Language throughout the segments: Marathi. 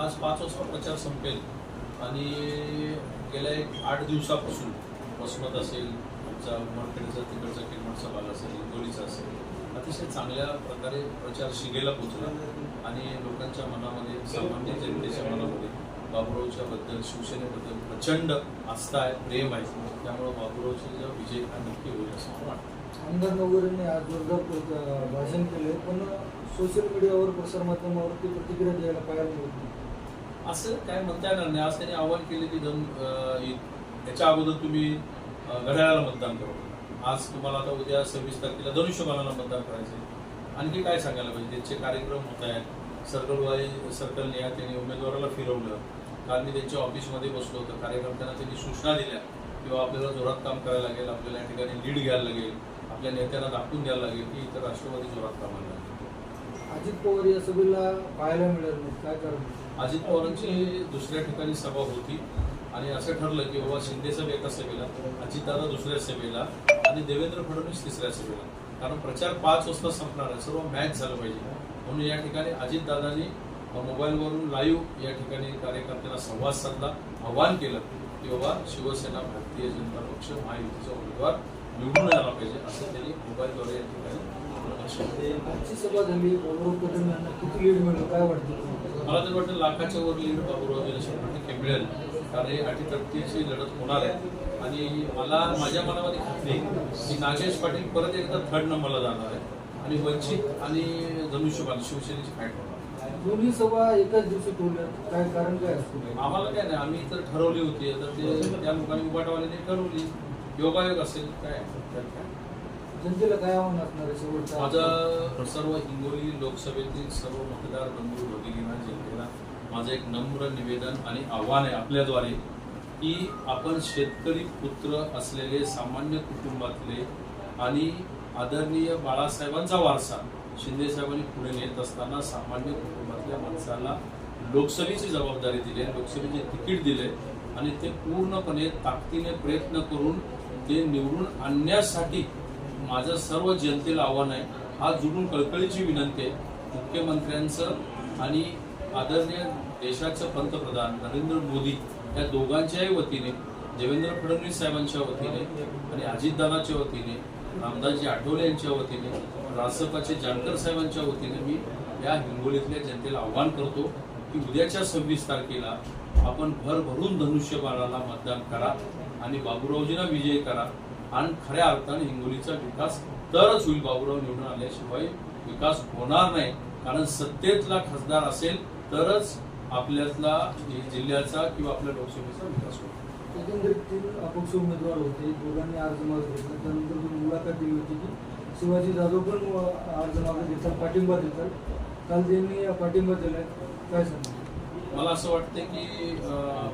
आज 5 वाजता प्रचार संपेल आणि गेल्या 8 दिवसापासून वसमत असेल, आमचा उमरखेडचा तिकडचा किनवटचा भाग असेल, हिंगोलीचा असेल, अतिशय चांगल्या प्रकारे प्रचार शिगेला पोचला आणि लोकांच्या मनामध्ये, सामान्य जनतेच्या मनामध्ये बाबूरावच्या बद्दल, शिवसेनेबद्दल प्रचंड आस्था आहे, प्रेम आहे. त्यामुळे बाबूरावचा विजय हा नक्की होईल असं मला वाटतं. आमदार नगोरेंनी आज जोरदार भाषण केले, पण सोशल मीडियावर, प्रसारमाध्यमावरती प्रतिक्रिया द्यायला पाहायला मिळत नाही. असं काय म्हणता येणार नाही. आज त्यांनी आवाहन केले की त्याच्या अगोदर तुम्ही घड्याळाला मतदान करा. आज तुम्हाला आता उद्या 26 तारखेला धनुष्यबाणाला मतदान करायचं. आणखी काय सांगायला पाहिजे? त्यांचे कार्यक्रम होत आहेत. सर्कलने त्यांनी उमेदवाराला फिरवलं. काल मी त्यांच्या ऑफिसमध्ये बसलो होतो. कार्यकर्त्यांना त्यांनी सूचना दिल्या किंवा आपल्याला जोरात काम करायला लागेल, आपल्याला या ठिकाणी लीड घ्यायला लागेल, आपल्या नेत्यांना दाखवून द्यायला लागेल की इतर राष्ट्रवादी जोरात कामाला लागेल. अजित पवार या सभेला पाहायला मिळालं नाही, काय कारण? अजित पवारांची दुसऱ्या ठिकाणी सभा होती आणि असं ठरलं की बाबा शिंदे साहेब एका सभेला, अजितदादा दुसऱ्या सभेला आणि देवेंद्र फडणवीस तिसऱ्या सभेला. कारण प्रचार 5 वाजता संपणार आहे, सर्व मॅच झालं पाहिजे. म्हणून या ठिकाणी अजितदादांनी मोबाईलवरून लाईव्ह या ठिकाणी कार्यकर्त्यांना संवाद साधला, आवाहन केलं की बाबा शिवसेना, भारतीय जनता पक्ष, महायुतीचा उमेदवार निवडून यायला पाहिजे असं त्यांनी मोबाईलद्वारे या ठिकाणी. आजची सभा झाली, बाबूराव कदम यांना किती लीड मिळेल काय वाटतं? मला तर वाटतं लाखाच्या वर लीड बाबूरावजीला 100% मिळेल. कारण हे अटीतटीची लढत होणार आहे आणि मला माझ्या मनामध्ये खात्री आहे की नागेश पाटील परत एकदा 3rd नंबरला जाणार आहे आणि वंचित आणि धनुष्यबाण शिवसेनेची फाईट होणार. दोन्ही सभा एकाच दिवशी ठेवल्या, काय कारण काय असतं? आम्हाला काय नाही, आम्ही तर ठरवली होती. तर ते त्या लोकांनी उभाटावाल्याने ठरवली, योगायोग असेल काय. जनतेला काय आव्हान असणार आहे शेवटचं? माझं सर्व हिंगोली लोकसभेतील सर्व मतदार बंधू भगिनींना, जनतेला माझं एक नम्र निवेदन आणि आव्हान आहे आपल्याद्वारे की आपण शेतकरी पुत्र असलेले, सामान्य कुटुंबातले आणि आदरणीय बाळासाहेबांचा वारसा शिंदे साहेबांनी पुढे नेत असताना सामान्य कुटुंबातल्या माणसाला लोकसभेची जबाबदारी दिली, लोकसभेचे तिकीट दिले आणि ते पूर्णपणे ताकदीने प्रयत्न करून ते निवडून आणण्यासाठी माझं सर्व जनतेला आव्हान आहे. हा जुळून कळकळीची विनंती आहे मुख्यमंत्र्यांचं आणि आदरणीय देशाचं पंतप्रधान नरेंद्र मोदी या दोघांच्याही वतीने, देवेंद्र फडणवीस साहेबांच्या वतीने आणि अजितदादांच्या वतीने, रामदासजी आठवले यांच्या वतीने, रासपाचे जानकर साहेबांच्या वतीने मी या हिंगोलीतल्या जनतेला आव्हान करतो की उद्याच्या 26 तारखेला आपण भरभरून धनुष्यबाणाला मतदान करा आणि बाबूरावजींना विजयी करा आणि खऱ्या अर्थाने हिंगोलीचा विकास तरच होईल. बाबूराव निवडून आल्याशिवाय विकास होणार नाही. कारण सत्तेतला खासदार असेल तरच आपल्यातला जिल्ह्याचा किंवा आपल्या लोकसभेचा विकास होईल. एकंदरीत 3 अपक्ष उमेदवार होते, दोघांनी अर्ज मागे घेतला. त्यानंतर तुम्ही मुलाखत दिली होती की शिवाजी जाधव पण अर्ज मागे घेतात, पाठिंबा देतात. काल त्यांनी पाठिंबा दिलाय, काय सांगणार? मला असं वाटतं की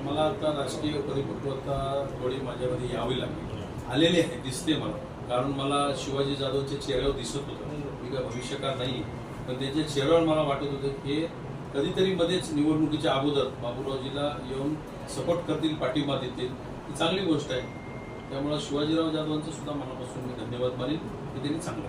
मला आता राजकीय परिपक्वता थोडी माझ्यामध्ये यावी लागली, आलेली आहे, दिसते मला. कारण मला शिवाजी जाधवच्या चेहऱ्यावर दिसत होतं, मी काय भविष्यकाळ नाही, पण त्यांच्या चेहऱ्यावर मला वाटत होतं की कधीतरी मध्येच निवडणुकीच्या अगोदर बाबूरावजीला येऊन सपोर्ट करतील, पाठिंबा देतील. ही चांगली गोष्ट आहे. त्यामुळे शिवाजीराव जाधवांचं सुद्धा मनापासून मी धन्यवाद मानेन की त्यांनी चांगलं